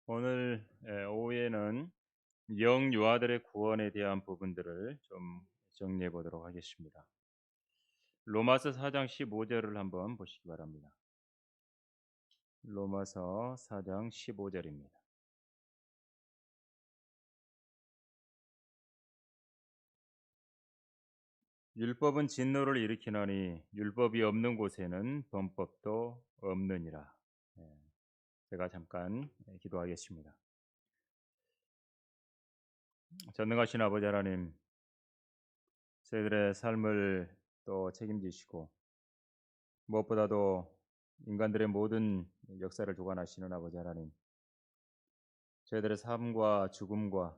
오늘 오후에는 영유아들의 구원에 대한 부분들을 좀 정리해 보도록 하겠습니다. 로마서 4장 15절을 한번 보시기 바랍니다. 로마서 4장 15절입니다. 율법은 진노를 일으키나니 율법이 없는 곳에는 범법도 없느니라. 예, 제가 잠깐 기도하겠습니다. 전능하신 아버지 하나님, 저희들의 삶을 또 책임지시고 무엇보다도 인간들의 모든 역사를 주관하시는 아버지 하나님, 저희들의 삶과 죽음과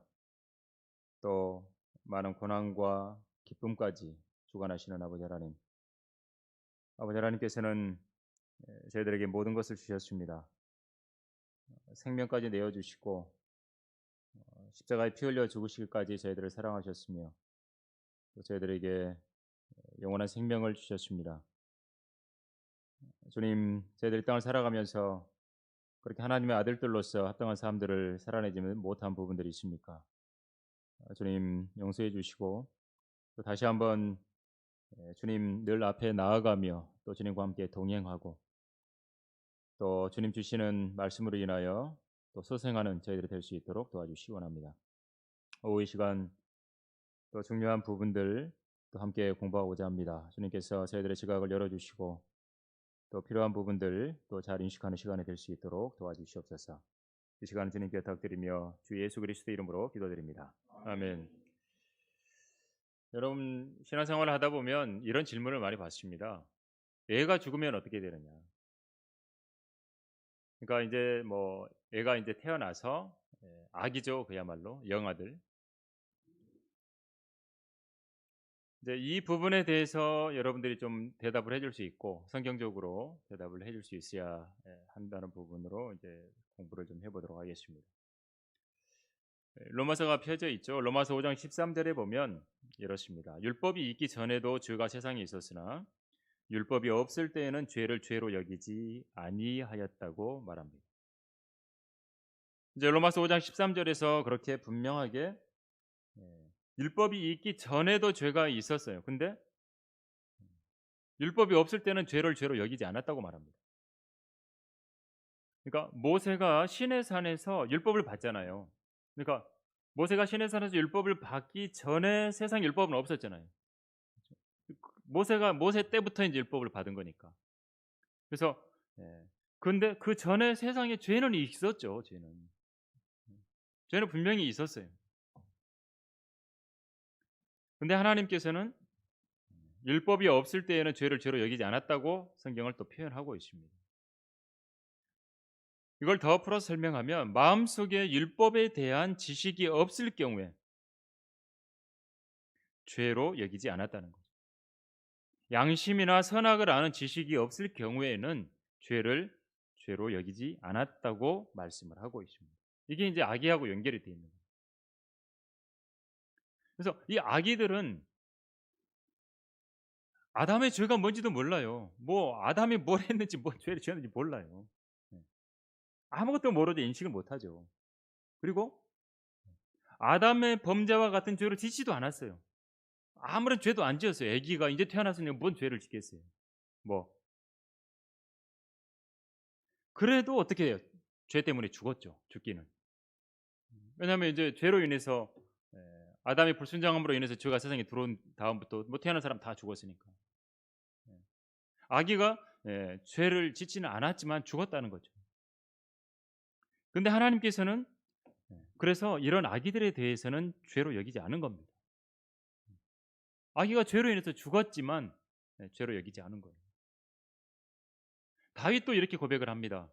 또 많은 고난과 기쁨까지 주관하시는 아버지 하나님, 아버지 하나님께서는 저희들에게 모든 것을 주셨습니다. 생명까지 내어주시고 십자가에 피 흘려 죽으시기까지 저희들을 사랑하셨으며 또 저희들에게 영원한 생명을 주셨습니다. 주님, 저희들이 땅을 살아가면서 그렇게 하나님의 아들들로서 합당한 삶들을 살아내지 못한 부분들이 있습니까? 주님 용서해 주시고 또 다시 한번 주님 늘 앞에 나아가며 또 주님과 함께 동행하고 또 주님 주시는 말씀으로 인하여 또 소생하는 저희들이 될 수 있도록 도와주시기 원합니다. 오후 이 시간 또 중요한 부분들 또 함께 공부하고자 합니다. 주님께서 저희들의 지각을 열어주시고 또 필요한 부분들 또 잘 인식하는 시간이 될 수 있도록 도와주시옵소서. 이 시간 주님께 부탁드리며 주 예수 그리스도 이름으로 기도드립니다. 아멘. 여러분 신앙생활을 하다 보면 이런 질문을 많이 받습니다. 애가 죽으면 어떻게 되느냐? 그러니까 이제 뭐 애가 이제 태어나서 아기죠, 그야말로 영아들. 이제 이 부분에 대해서 여러분들이 좀 대답을 해줄 수 있고 성경적으로 대답을 해줄 수 있어야 한다는 부분으로 이제 공부를 좀 해보도록 하겠습니다. 로마서가 펴져 있죠. 로마서 5장 13절에 보면 이렇습니다. 율법이 있기 전에도 죄가 세상에 있었으나 율법이 없을 때에는 죄를 죄로 여기지 아니하였다고 말합니다. 이제 로마서 5장 13절에서 그렇게 분명하게 율법이 있기 전에도 죄가 있었어요. 근데 율법이 없을 때는 죄를 죄로 여기지 않았다고 말합니다. 그러니까 모세가 시내산에서 율법을 받잖아요. 그러니까 모세가 시내산에서 율법을 받기 전에 세상 율법은 없었잖아요. 모세가 모세 때부터 이제 율법을 받은 거니까. 그래서 근데 그 전에 세상에 죄는 있었죠. 죄는 분명히 있었어요. 근데 하나님께서는 율법이 없을 때에는 죄를 죄로 여기지 않았다고 성경을 또 표현하고 있습니다. 이걸 더 풀어서 설명하면 마음속에 율법에 대한 지식이 없을 경우에 죄로 여기지 않았다는 거죠. 양심이나 선악을 아는 지식이 없을 경우에는 죄를 죄로 여기지 않았다고 말씀을 하고 있습니다. 이게 이제 아기하고 연결이 되어 있는 거예요. 그래서 이 아기들은 아담의 죄가 뭔지도 몰라요. 뭐 아담이 뭘 했는지 뭐 죄를 지었는지 몰라요. 네. 아무것도 모르죠. 인식을 못하죠. 그리고 아담의 범죄와 같은 죄를 짓지도 않았어요. 아무런 죄도 안 지었어요. 아기가 이제 태어났으니 뭔 죄를 짓겠어요. 뭐 그래도 어떻게 해요? 죄 때문에 죽었죠. 죽기는. 왜냐하면 이제 죄로 인해서 아담의 불순종함으로 인해서 죄가 세상에 들어온 다음부터 뭐 태어난 사람 다 죽었으니까. 예. 아기가 죄를 짓지는 않았지만 죽었다는 거죠. 근데 하나님께서는 그래서 이런 아기들에 대해서는 죄로 여기지 않은 겁니다. 아기가 죄로 인해서 죽었지만 죄로 여기지 않은 거예요. 다윗도 이렇게 고백을 합니다.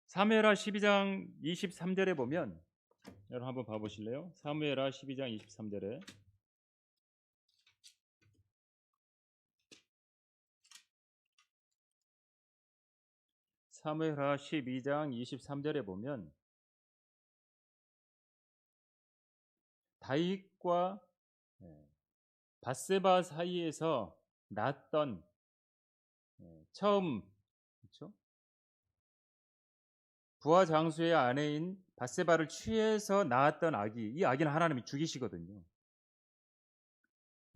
사무엘하 12장 23절에 보면 여러분 한번 봐보실래요? 사무엘하 12장 23절에 사무엘하 12장 23절에 보면 다윗과 밧세바 사이에서 났던 처음 그렇죠? 부하 장수의 아내인 바세바를 취해서 낳았던 아기, 이 아기는 하나님이 죽이시거든요.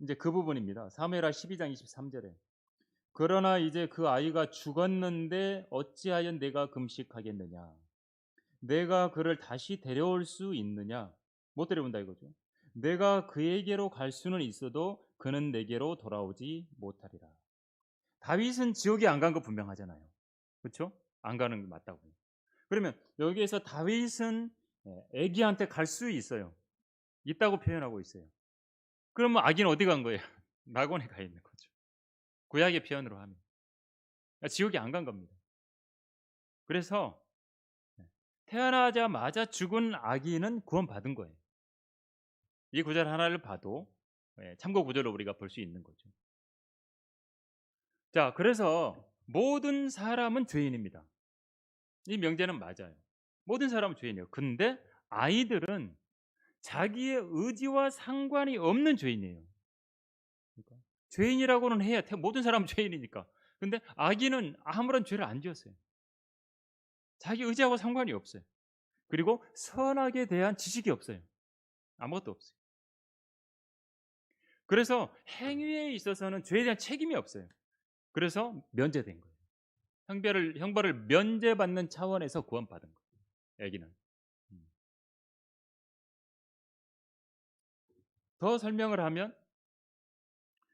이제 그 부분입니다. 사무엘하 12장 23절에 그러나 이제 그 아이가 죽었는데 어찌하여 내가 금식하겠느냐? 내가 그를 다시 데려올 수 있느냐? 못 데려온다 이거죠. 내가 그에게로 갈 수는 있어도 그는 내게로 돌아오지 못하리라. 다윗은 지옥에 안 간 거 분명하잖아요. 그렇죠? 안 가는 게 맞다고. 그러면 여기에서 다윗은 아기한테 갈 수 있어요. 있다고 표현하고 있어요. 그러면 아기는 어디 간 거예요? 낙원에 가 있는 거죠. 구약의 표현으로 하면 지옥에 안 간 겁니다. 그래서 태어나자마자 죽은 아기는 구원받은 거예요. 이 구절 하나를 봐도 참고 구절로 우리가 볼 수 있는 거죠. 자, 그래서 모든 사람은 죄인입니다. 이 명제는 맞아요. 모든 사람은 죄인이에요. 근데 아이들은 자기의 의지와 상관이 없는 죄인이에요. 그러니까 죄인이라고는 해야 모든 사람은 죄인이니까. 근데 아기는 아무런 죄를 안 지었어요. 자기 의지하고 상관이 없어요. 그리고 선악에 대한 지식이 없어요. 아무것도 없어요. 그래서 행위에 있어서는 죄에 대한 책임이 없어요. 그래서 면제된 거예요. 형벌을 면제받는 차원에서 구원받은 거예요. 아기는. 더 설명을 하면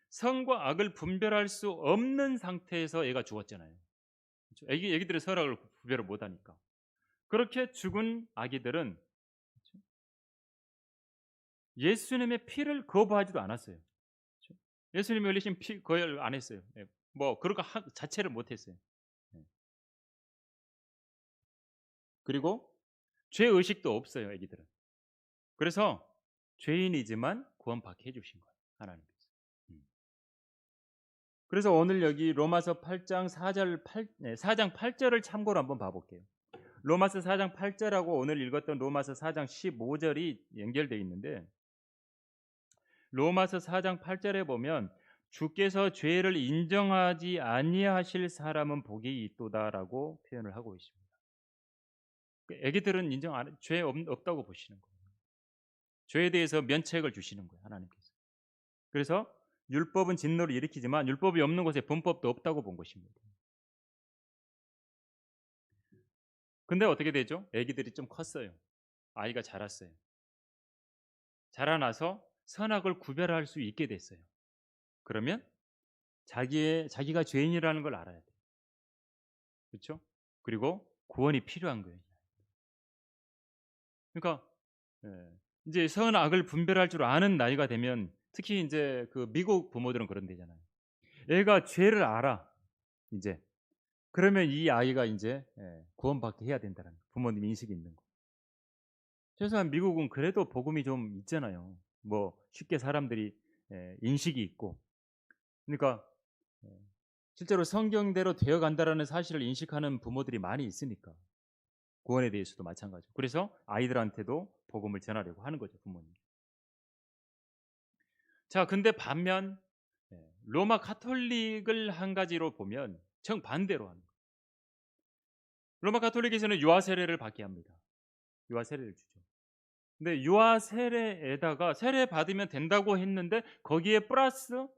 선과 악을 분별할 수 없는 상태에서 애가 죽었잖아요. 그렇죠? 애기들은 선악을 구별을 못하니까. 그렇게 죽은 아기들은 예수님의 피를 거부하지도 않았어요. 그렇죠? 예수님이 흘리신 피 거절 안 했어요. 뭐 그런 거 자체를 못했어요. 그리고 죄 의식도 없어요, 아기들은. 그래서 죄인이지만 구원받게 해주신 거예요, 하나님께서. 그래서 오늘 여기 로마서 8장 4장 8절을 참고로 한번 봐볼게요. 로마서 4장 8절하고 오늘 읽었던 로마서 4장 15절이 연결되어 있는데 로마서 4장 8절에 보면 주께서 죄를 인정하지 아니하실 사람은 복이 있도다라고 표현을 하고 있습니다. 애기들은 죄 없다고 보시는 거예요. 죄에 대해서 면책을 주시는 거예요, 하나님께서. 그래서 율법은 진노를 일으키지만 율법이 없는 곳에 분법도 없다고 본 것입니다. 근데 어떻게 되죠? 애기들이 좀 컸어요. 아이가 자랐어요. 자라나서 선악을 구별할 수 있게 됐어요. 그러면 자기가 죄인이라는 걸 알아야 돼요. 그렇죠? 그리고 구원이 필요한 거예요. 그러니까 이제 선악을 분별할 줄 아는 나이가 되면 특히 이제 그 미국 부모들은 그런 데잖아요. 애가 죄를 알아. 이제 그러면 이 아이가 이제 구원받게 해야 된다는 부모님 인식이 있는 거. 최소한 미국은 그래도 복음이 좀 있잖아요. 뭐 쉽게 사람들이 인식이 있고. 그러니까 실제로 성경대로 되어 간다라는 사실을 인식하는 부모들이 많이 있으니까 구원에 대해서도 마찬가지고. 그래서 아이들한테도 복음을 전하려고 하는 거죠, 부모님. 자, 근데 반면 로마 가톨릭을 한 가지로 보면 정반대로 합니다. 로마 가톨릭에서는 유아 세례를 받게 합니다. 유아 세례를 주죠. 근데 유아 세례에다가 세례 받으면 된다고 했는데 거기에 플러스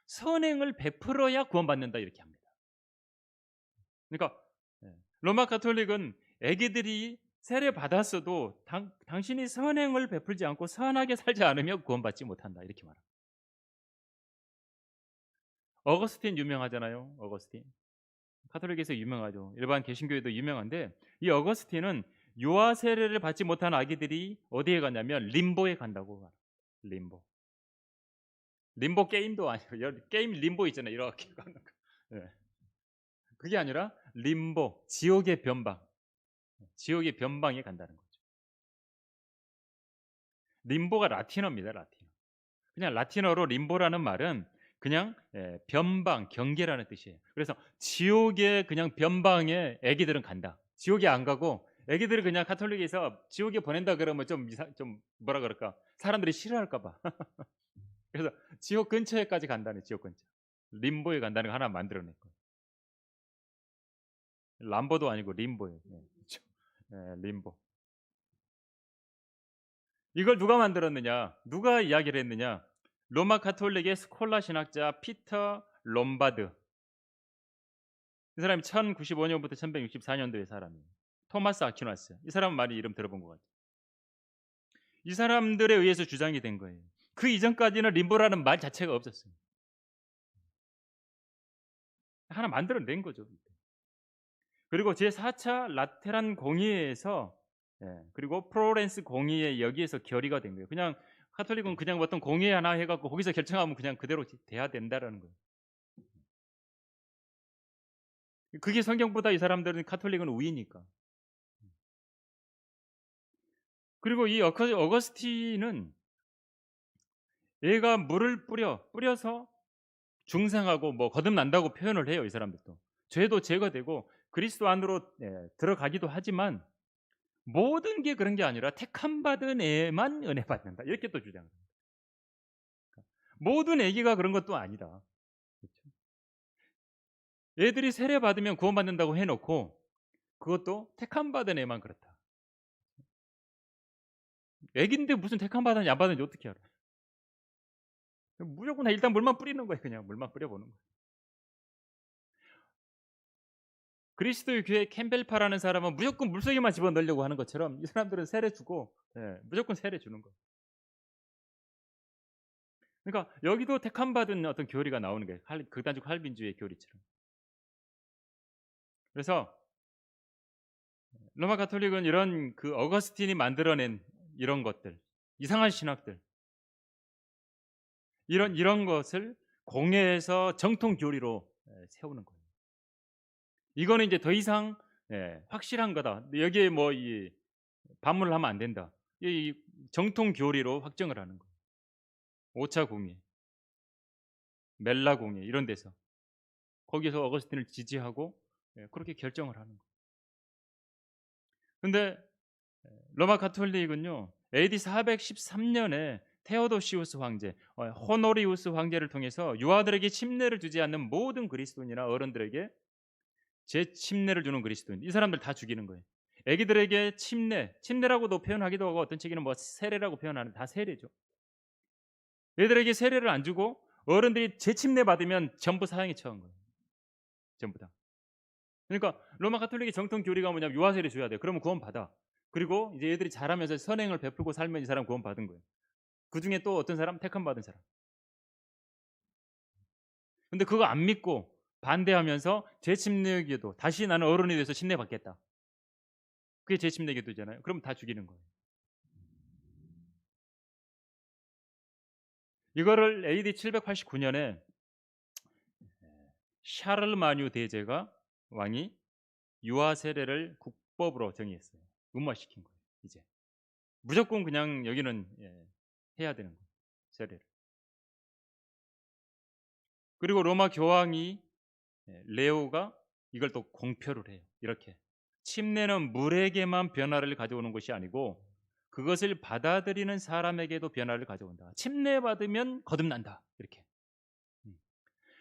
선행을 베풀어야 구원받는다 이렇게 합니다. 그러니까 로마 가톨릭은 아기들이 세례 받았어도 당신이 선행을 베풀지 않고 선하게 살지 않으면 구원받지 못한다 이렇게 말합니다. 어거스틴 유명하잖아요. 어거스틴. 가톨릭에서 유명하죠. 일반 개신교에도 유명한데 이 어거스틴은 유아 세례를 받지 못한 아기들이 어디에 가냐면 림보에 간다고 말합니다. 림보. 림보 게임도 아니고 게임 림보 있잖아요. 이렇게 가는 거. 네. 그게 아니라 림보, 지옥의 변방. 지옥의 변방에 간다는 거죠. 림보가 라틴어입니다. 라틴어. 그냥 라틴어로 림보라는 말은 그냥 변방, 경계라는 뜻이에요. 그래서 지옥의 그냥 변방에 아기들은 간다. 지옥에 안 가고 아기들을 그냥 가톨릭에서 지옥에 보낸다 그러면 좀 뭐라 그럴까? 사람들이 싫어할까 봐. 그래서 지옥 근처에까지 간다는 지옥 근처. 림보에 간다는 거 하나 만들어냈고. 람보도 아니고 림보예요. 네, 그렇죠. 림보. 이걸 누가 만들었느냐? 누가 이야기를 했느냐? 로마 가톨릭의 스콜라 신학자 피터 롬바드. 이 사람이 1095년부터 1164년도의 사람이에요. 토마스 아퀴나스. 이 사람 많이 이름 들어본 것 같아요. 이 사람들에 의해서 주장이 된 거예요. 그 이전까지는 림보라는 말 자체가 없었어요. 하나 만들어낸 거죠. 그리고 제4차 라테란 공의회에서 그리고 프로렌스 공의회 여기에서 결의가 된 거예요. 그냥 가톨릭은 그냥 어떤 공의회 하나 해갖고 거기서 결정하면 그냥 그대로 돼야 된다라는 거예요. 그게 성경보다 이 사람들은 가톨릭은 우위니까. 그리고 이 어거스틴은 얘가 물을 뿌려서 중생하고 뭐 거듭난다고 표현을 해요. 이 사람들도 죄도 제거되고 그리스도 안으로 들어가기도 하지만 모든 게 그런 게 아니라 택함 받은 애만 은혜 받는다 이렇게 또 주장합니다. 모든 애기가 그런 것도 아니다. 그렇죠? 애들이 세례 받으면 구원받는다고 해놓고 그것도 택함 받은 애만 그렇다. 애기인데 무슨 택함 받았는지 안 받았는지 어떻게 알아? 무조건 일단 물만 뿌리는 거예요. 그냥 물만 뿌려보는 거예요. 그리스도의 교회 캠벨파라는 사람은 무조건 물속에만 집어넣으려고 하는 것처럼 이 사람들은 세례 주고 무조건 세례 주는 거예요. 그러니까 여기도 택함 받은 어떤 교리가 나오는 거예요. 극단적 할빈주의 교리처럼. 그래서 로마 가톨릭은 이런 그 어거스틴이 만들어낸 이런 것들, 이상한 신학들, 이런 것을 공회에서 정통 교리로 세우는 거예요. 이거는 이제 더 이상 확실한 거다. 여기에 뭐 이 반문을 하면 안 된다. 이 정통 교리로 확정을 하는 거예요. 5차 공의, 멜라 공의 이런 데서 거기서 어거스틴을 지지하고 그렇게 결정을 하는 거예요. 근데 로마 가톨릭은요. AD 413년에 테오도시우스 황제, 호노리우스 황제를 통해서 유아들에게 침례를 주지 않는 모든 그리스도인이나 어른들에게 제 침례를 주는 그리스도인, 이 사람들 다 죽이는 거예요. 아기들에게 침례라고도 표현하기도 하고 어떤 책에는 뭐 세례라고 표현하는, 다 세례죠. 애들에게 세례를 안 주고 어른들이 재침례 받으면 전부 사형에 처한 거예요. 전부 다. 그러니까 로마 가톨릭의 정통 교리가 뭐냐면 유아세례 줘야 돼. 그러면 구원 받아. 그리고 이제 애들이 자라면서 선행을 베풀고 살면 이 사람 구원 받은 거예요. 그 중에 또 어떤 사람? 택함 받은 사람. 근데 그거 안 믿고 반대하면서 재침례 기도, 다시 나는 어른이 돼서 침례 받겠다. 그게 재침례 기도잖아요. 그럼 다 죽이는 거예요. 이거를 AD 789년에 샤를마뉴 대제가 왕이 유아 세례를 국법으로 정의했어요. 문화시킨 거예요. 이제 무조건 그냥 여기는 해야 되는 거예요. 세례를. 그리고 로마 교황이 레오가 이걸 또 공표를 해요. 이렇게 침례는 물에게만 변화를 가져오는 것이 아니고 그것을 받아들이는 사람에게도 변화를 가져온다. 침례 받으면 거듭난다. 이렇게.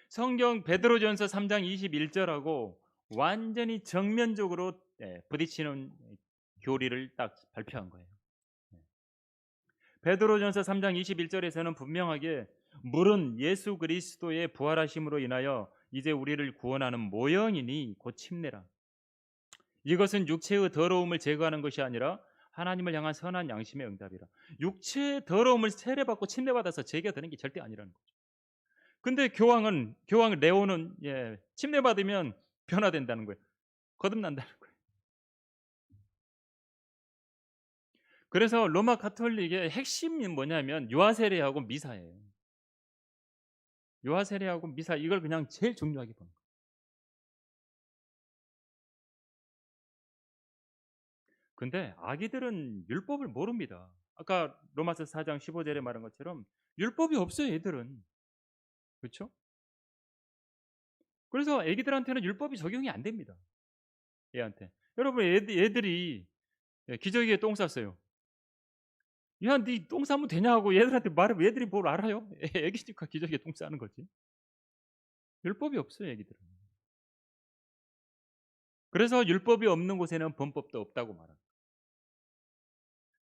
성경 베드로전서 3장 21절하고 완전히 정면적으로 부딪히는 교리를 딱 발표한 거예요. 베드로전서 3장 21절에서는 분명하게 물은 예수 그리스도의 부활하심으로 인하여 이제 우리를 구원하는 모형이니 곧 침례라. 이것은 육체의 더러움을 제거하는 것이 아니라 하나님을 향한 선한 양심의 응답이라. 육체의 더러움을 세례받고 침례받아서 제거되는 게 절대 아니라는 거죠. 근데 교황 레오는 침례받으면 변화된다는 거예요. 거듭난다는 거예요. 그래서 로마 가톨릭의 핵심이 뭐냐면 유아세례하고 미사예요. 유아세례하고 미사, 이걸 그냥 제일 중요하게 보는 거예요. 근데 아기들은 율법을 모릅니다. 아까 로마서 4장 15절에 말한 것처럼 율법이 없어요, 얘들은. 그렇죠? 그래서 아기들한테는 율법이 적용이 안 됩니다. 얘한테. 여러분, 얘들이 기저귀에 똥 쌌어요. 야, 네 똥 싸면 되냐고 얘들한테 말하면 얘들이 뭘 알아요? 애기니까 기저귀에 똥 싸는 거지. 율법이 없어요, 애기들은. 그래서 율법이 없는 곳에는 범법도 없다고 말합니다.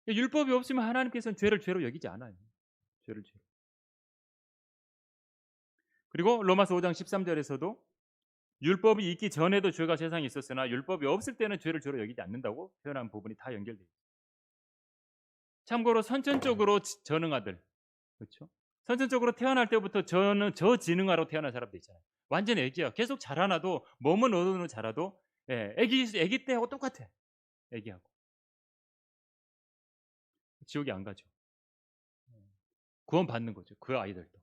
율법이 없으면 하나님께서는 죄를 죄로 여기지 않아요. 죄를 죄로. 그리고 로마서 5장 13절에서도 율법이 있기 전에도 죄가 세상에 있었으나 율법이 없을 때는 죄를 죄로 여기지 않는다고 표현한 부분이 다 연결돼요. 참고로 선천적으로 전능아들, 그렇죠? 선천적으로 태어날 때부터 저지능아로 태어난 사람도 있잖아요. 완전 애기야. 계속 자라나도 몸은 어느 자라도 애기 때하고 똑같아. 애기하고 지옥에 안 가죠. 구원 받는 거죠. 그 아이들도.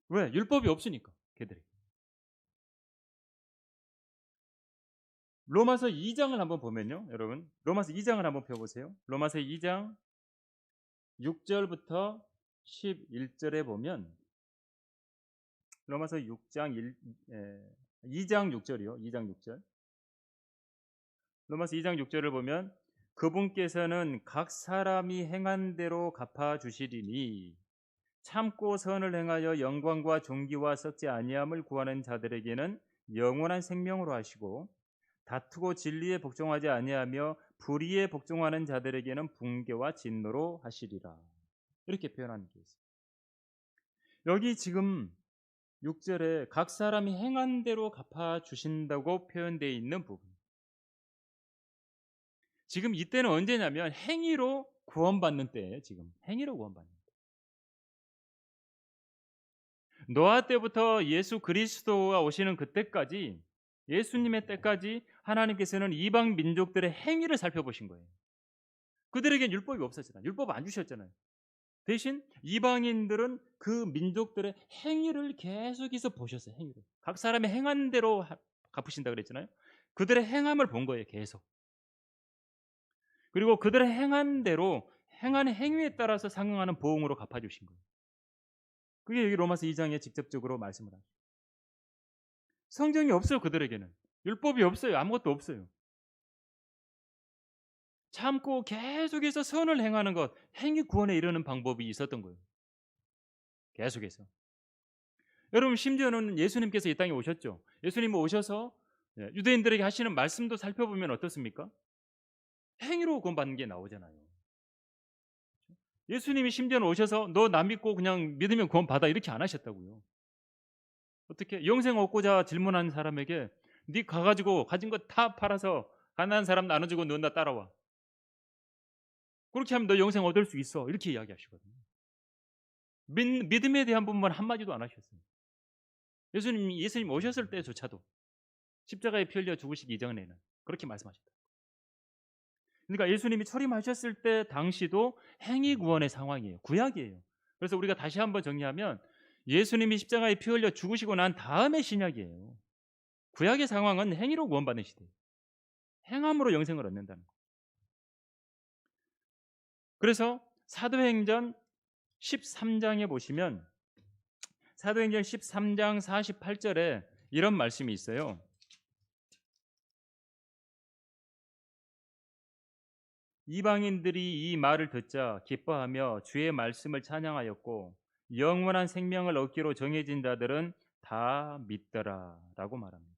왜? 율법이 없으니까 걔들이. 로마서 2장을 한번 보면요, 여러분. 로마서 2장을 한번 펴보세요. 로마서 2장 6절부터 11절에 보면 로마서 2장 6절이요. 2장 6절. 로마서 2장 6절을 보면 그분께서는 각 사람이 행한 대로 갚아 주시리니 참고 선을 행하여 영광과 존귀와 썩지 아니함을 구하는 자들에게는 영원한 생명으로 하시고 다투고 진리에 복종하지 아니하며 불의에 복종하는 자들에게는 붕괴와 진노로 하시리라. 이렇게 표현하는 게 있어요. 여기 지금 6절에 각 사람이 행한 대로 갚아 주신다고 표현되어 있는 부분. 지금 이때는 언제냐면 행위로 구원받는 때예요. 지금 행위로 구원받는 때. 노아 때부터 예수 그리스도가 오시는 그때까지, 예수님의 때까지 하나님께서는 이방 민족들의 행위를 살펴보신 거예요. 그들에겐 율법이 없었잖아요. 율법 안 주셨잖아요. 대신 이방인들은 그 민족들의 행위를 계속해서 보셨어요. 행위를. 각 사람의 행한 대로 갚으신다 그랬잖아요. 그들의 행함을 본 거예요. 계속. 그리고 그들의 행한 대로 행하는 행위에 따라서 상응하는 보응으로 갚아주신 거예요. 그게 여기 로마서 2장에 직접적으로 말씀을 하죠. 성경이 없어요. 그들에게는 율법이 없어요. 아무것도 없어요. 참고 계속해서 선을 행하는 것, 행위 구원에 이르는 방법이 있었던 거예요. 계속해서. 여러분, 심지어는 예수님께서 이 땅에 오셨죠. 예수님 오셔서 유대인들에게 하시는 말씀도 살펴보면 어떻습니까? 행위로 구원받는 게 나오잖아요. 예수님이 심지어는 오셔서 너 나 믿고 그냥 믿으면 구원 받아 이렇게 안 하셨다고요. 어떻게? 영생 얻고자 질문한 사람에게 네 가가지고 가진 거 다 팔아서 가난한 사람 나눠주고 너 나 따라와. 그렇게 하면 너 영생 얻을 수 있어. 이렇게 이야기하시거든요. 믿음에 대한 부분만 한마디도 안 하셨어요. 예수님 오셨을 때조차도 십자가에 피 흘려 죽으시기 이전에는 그렇게 말씀하셨다. 그러니까 예수님이 초림하셨을 때 당시도 행위 구원의 상황이에요. 구약이에요. 그래서 우리가 다시 한번 정리하면 예수님이 십자가에 피 흘려 죽으시고 난 다음에 신약이에요. 구약의 상황은 행위로 구원받는 시대예요. 행함으로 영생을 얻는다는 거예요. 그래서 사도행전 13장에 보시면 사도행전 13장 48절에 이런 말씀이 있어요. 이방인들이 이 말을 듣자 기뻐하며 주의 말씀을 찬양하였고 영원한 생명을 얻기로 정해진 자들은 다 믿더라라고 말합니다.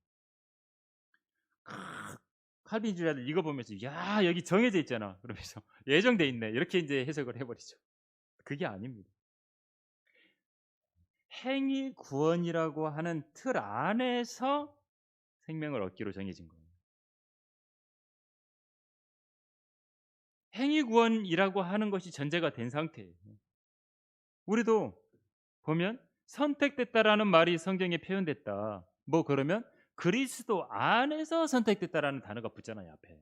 칼빈주의자들 이거 보면서 야 여기 정해져 있잖아 그러면서 예정돼 있네 이렇게 이제 해석을 해버리죠. 그게 아닙니다. 행위 구원이라고 하는 틀 안에서 생명을 얻기로 정해진 거예요. 행위 구원이라고 하는 것이 전제가 된 상태예요. 우리도 보면 선택됐다라는 말이 성경에 표현됐다. 뭐 그러면 그리스도 안에서 선택됐다라는 단어가 붙잖아요, 앞에.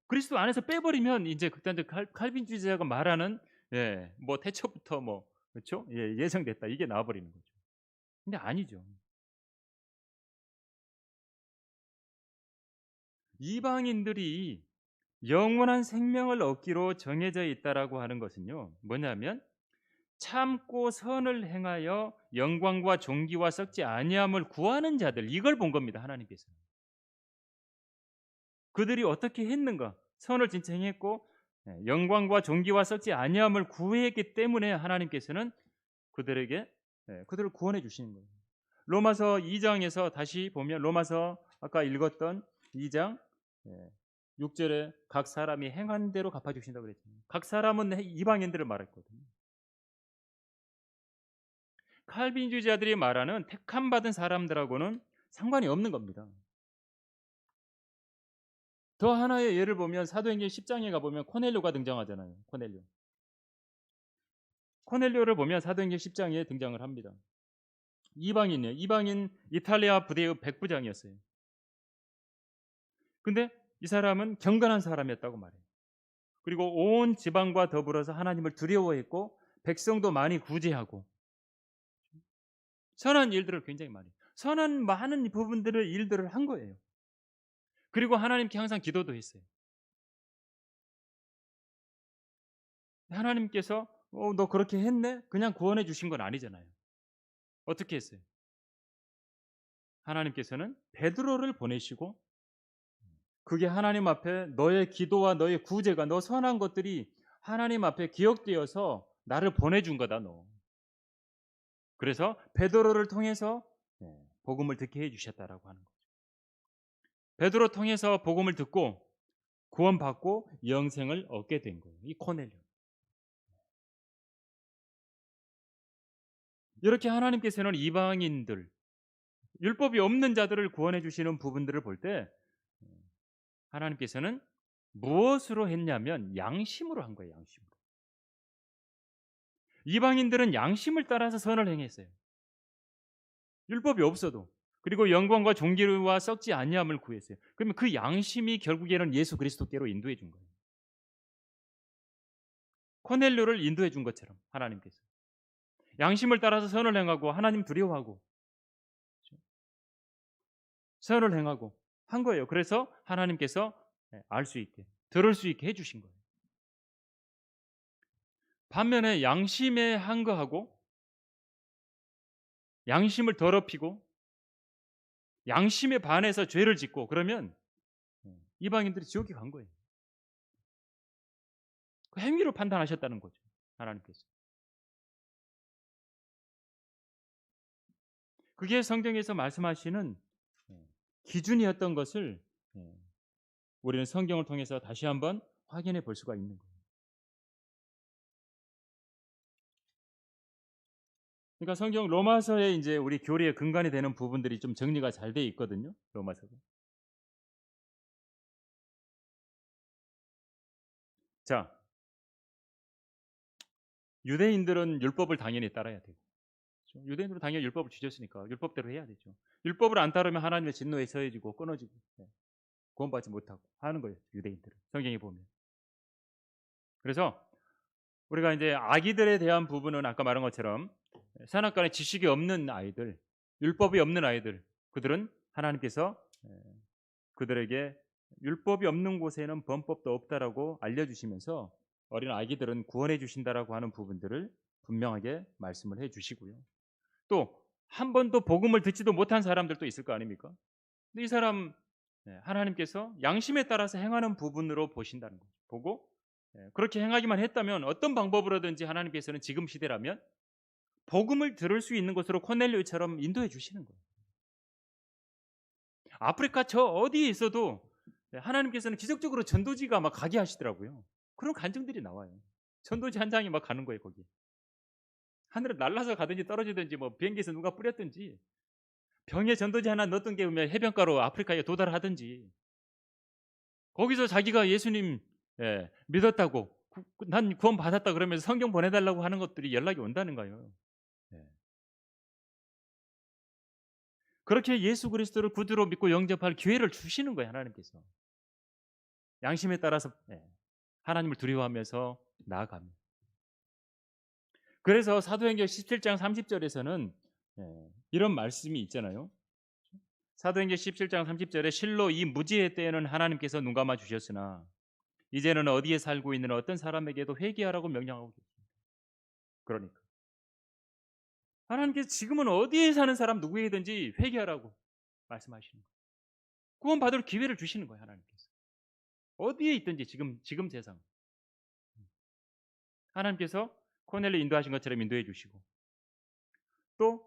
그리스도 안에서 빼버리면 이제 극단적 칼빈주의자가 말하는 뭐 태초부터 뭐 그렇죠? 예정됐다 이게 나와버리는 거죠. 근데 아니죠. 이방인들이 영원한 생명을 얻기로 정해져 있다라고 하는 것은요, 뭐냐면 참고 선을 행하여 영광과 존귀와 썩지 아니함을 구하는 자들 이걸 본 겁니다. 하나님께서. 그들이 어떻게 했는가? 선을 진짜 행했고 영광과 존귀와 썩지 아니함을 구했기 때문에 하나님께서는 그들에게 그들을 구원해 주시는 거예요. 로마서 2장에서 다시 보면 로마서 아까 읽었던 2장 6절에 각 사람이 행한 대로 갚아주신다고 그랬잖아요. 각 사람은 이방인들을 말했거든요. 칼빈주의자들이 말하는 택함 받은 사람들하고는 상관이 없는 겁니다. 더 하나의 예를 보면 사도행전 10장에 가보면 코넬료가 등장하잖아요. 코넬료를 보면 사도행전 10장에 등장을 합니다. 이방인이에요. 이방인 이탈리아 부대의 백부장이었어요. 근데 이 사람은 경건한 사람이었다고 말해요. 그리고 온 지방과 더불어서 하나님을 두려워했고 백성도 많이 구제하고 선한 일들을 굉장히 많이 선한 많은 부분들을 일들을 한 거예요. 그리고 하나님께 항상 기도도 했어요. 하나님께서 너 그렇게 했네? 그냥 구원해 주신 건 아니잖아요. 어떻게 했어요? 하나님께서는 베드로를 보내시고 그게 하나님 앞에 너의 기도와 너의 구제가 너 선한 것들이 하나님 앞에 기억되어서 나를 보내준 거다 너. 그래서 베드로를 통해서 복음을 듣게 해주셨다라고 하는 거죠. 베드로 통해서 복음을 듣고 구원받고 영생을 얻게 된 거예요. 이 코넬료. 이렇게 하나님께서는 이방인들, 율법이 없는 자들을 구원해 주시는 부분들을 볼 때 하나님께서는 무엇으로 했냐면 양심으로 한 거예요. 양심으로. 이방인들은 양심을 따라서 선을 행했어요. 율법이 없어도. 그리고 영광과 존귀와 썩지 아니함을 구했어요. 그러면 그 양심이 결국에는 예수 그리스도께로 인도해 준 거예요. 코넬료를 인도해 준 것처럼 하나님께서 양심을 따라서 선을 행하고 하나님 두려워하고 선을 행하고 한 거예요. 그래서 하나님께서 알 수 있게 들을 수 있게 해주신 거예요. 반면에 양심에 한거하고 양심을 더럽히고 양심에 반해서 죄를 짓고 그러면 이방인들이 지옥에 간 거예요. 그 행위로 판단하셨다는 거죠. 하나님께서. 그게 성경에서 말씀하시는 기준이었던 것을 우리는 성경을 통해서 다시 한번 확인해 볼 수가 있는 거예요. 그러니까 성경 로마서에 이제 우리 교리의 근간이 되는 부분들이 좀 정리가 잘 돼 있거든요. 로마서가. 자, 유대인들은 율법을 당연히 따라야 되고, 그렇죠? 유대인들은 당연히 율법을 주셨으니까 율법대로 해야 되죠. 율법을 안 따르면 하나님의 진노에 서해지고 끊어지고 구원받지 못하고 하는 거예요. 유대인들은 성경에 보면. 그래서 우리가 이제 아기들에 대한 부분은 아까 말한 것처럼 선악간에 지식이 없는 아이들, 율법이 없는 아이들, 그들은 하나님께서 그들에게 율법이 없는 곳에는 범법도 없다라고 알려주시면서 어린 아기들은 구원해 주신다라고 하는 부분들을 분명하게 말씀을 해주시고요. 또 한 번도 복음을 듣지도 못한 사람들도 있을 거 아닙니까? 근데 이 사람 하나님께서 양심에 따라서 행하는 부분으로 보신다는 거죠. 보고 그렇게 행하기만 했다면 어떤 방법으로든지 하나님께서는 지금 시대라면 복음을 들을 수 있는 곳으로 코넬료처럼 인도해 주시는 거예요. 아프리카 저 어디에 있어도 하나님께서는 기적적으로 전도지가 막 가게 하시더라고요. 그런 간증들이 나와요. 전도지 한 장이 막 가는 거예요, 거기. 하늘을 날아서 가든지 떨어지든지 뭐 비행기에서 누가 뿌렸든지 병에 전도지 하나 넣었던 게 해변가로 아프리카에 도달하든지 거기서 자기가 예수님 믿었다고 난 구원 받았다 그러면서 성경 보내달라고 하는 것들이 연락이 온다는 거예요. 그렇게 예수 그리스도를 구주로 믿고 영접할 기회를 주시는 거예요. 하나님께서. 양심에 따라서 하나님을 두려워하면서 나아가며. 그래서 사도행전 17장 30절에서는 이런 말씀이 있잖아요. 사도행전 17장 30절에 실로 이 무지의 때에는 하나님께서 눈 감아 주셨으나 이제는 어디에 살고 있는 어떤 사람에게도 회개하라고 명령하고 계십니다. 그러니까 하나님께서 지금은 어디에 사는 사람 누구에게든지 회개하라고 말씀하시는 거예요. 구원받을 기회를 주시는 거예요. 하나님께서. 어디에 있든지 지금 세상 하나님께서 코넬료 인도하신 것처럼 인도해 주시고 또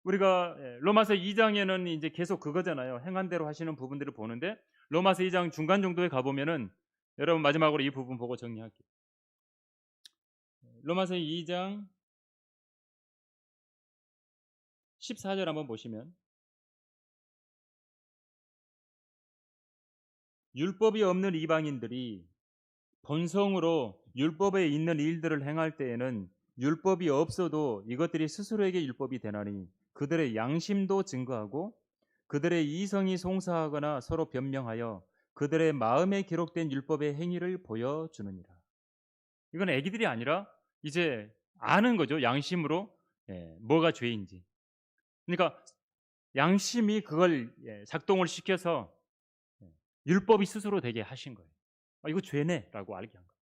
우리가 로마서 2장에는 이제 계속 그거잖아요. 행한 대로 하시는 부분들을 보는데 로마서 2장 중간 정도에 가 보면은 여러분 마지막으로 이 부분 보고 정리할게요. 로마서 2장 14절 한번 보시면 율법이 없는 이방인들이 본성으로 율법에 있는 일들을 행할 때에는 율법이 없어도 이것들이 스스로에게 율법이 되나니 그들의 양심도 증거하고 그들의 이성이 송사하거나 서로 변명하여 그들의 마음에 기록된 율법의 행위를 보여주느니라. 이건 애기들이 아니라 이제 아는 거죠. 양심으로 뭐가 죄인지. 그러니까 양심이 그걸 작동을 시켜서 율법이 스스로 되게 하신 거예요. 아, 이거 죄네라고 알게 한 거예요.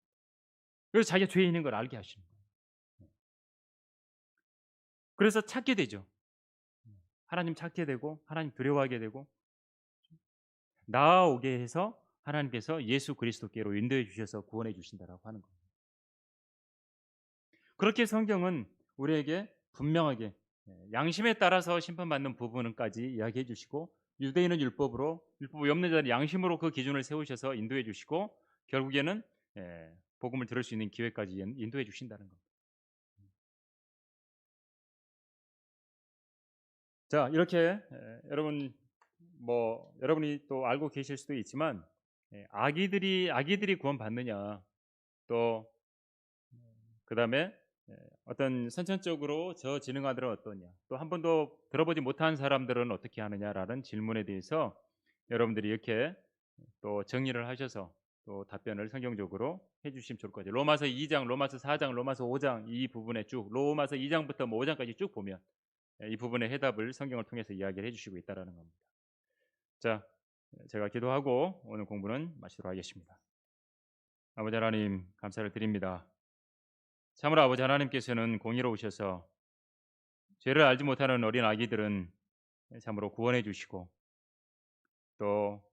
그래서 자기가 죄인인 걸 알게 하시는 거예요. 그래서 찾게 되죠. 하나님 찾게 되고 하나님 두려워하게 되고 나아오게 해서 하나님께서 예수 그리스도께로 인도해 주셔서 구원해 주신다라고 하는 거예요. 그렇게 성경은 우리에게 분명하게 양심에 따라서 심판받는 부분까지 이야기해 주시고 유대인은 율법이 없는 자는 양심으로 그 기준을 세우셔서 인도해 주시고 결국에는 복음을 들을 수 있는 기회까지 인도해 주신다는 겁니다. 자, 이렇게 여러분 여러분이 또 알고 계실 수도 있지만 아기들이 구원받느냐 또 그다음에 어떤 선천적으로 저지능 아들은 어떠냐 또 한 번도 들어보지 못한 사람들은 어떻게 하느냐라는 질문에 대해서 여러분들이 이렇게 또 정리를 하셔서 또 답변을 성경적으로 해주시면 좋을 것 같아요. 로마서 2장, 로마서 4장, 로마서 5장 이 부분에 쭉 로마서 2장부터 5장까지 쭉 보면 이 부분의 해답을 성경을 통해서 이야기를 해주시고 있다라는 겁니다. 자, 제가 기도하고 오늘 공부는 마치도록 하겠습니다. 아버지 하나님 감사를 드립니다. 참으로 아버지 하나님께서는 공의로우셔서 죄를 알지 못하는 어린 아기들은 참으로 구원해 주시고 또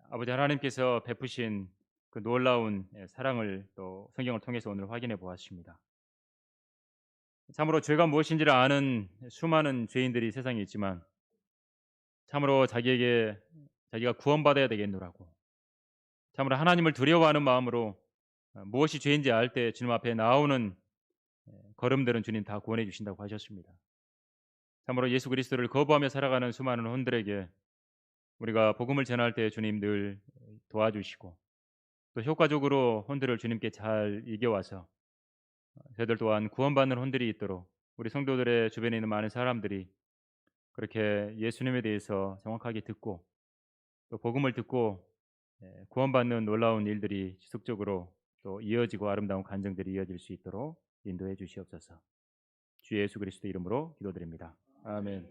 아버지 하나님께서 베푸신 그 놀라운 사랑을 또 성경을 통해서 오늘 확인해 보았습니다. 참으로 죄가 무엇인지를 아는 수많은 죄인들이 세상에 있지만 참으로 자기가 구원받아야 되겠노라고 참으로 하나님을 두려워하는 마음으로 무엇이 죄인지 알 때 주님 앞에 나오는 걸음들은 주님 다 구원해 주신다고 하셨습니다. 참으로 예수 그리스도를 거부하며 살아가는 수많은 혼들에게 우리가 복음을 전할 때 주님 늘 도와주시고 또 효과적으로 혼들을 주님께 잘 이겨와서 저희들 또한 구원받는 혼들이 있도록 우리 성도들의 주변에 있는 많은 사람들이 그렇게 예수님에 대해서 정확하게 듣고 또 복음을 듣고 구원받는 놀라운 일들이 지속적으로 또 이어지고 아름다운 간증들이 이어질 수 있도록 인도해 주시옵소서. 주 예수 그리스도 이름으로 기도드립니다. 아멘.